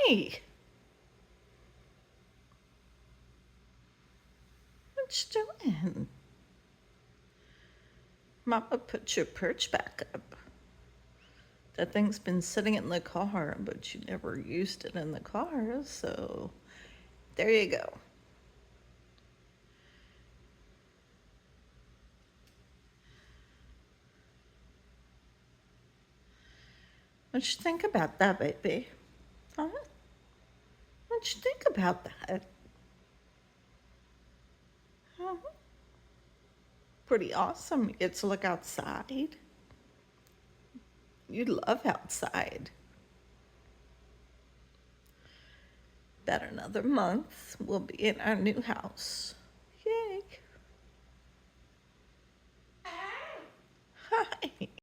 Hey, what you doing? Mama put your perch back up. That thing's been sitting in the car, but you never used it in the car, so there you go. What you think about that, baby? Huh? What you think about that? Huh? Pretty awesome. You get to look outside. You love outside. About another month, we'll be in our new house.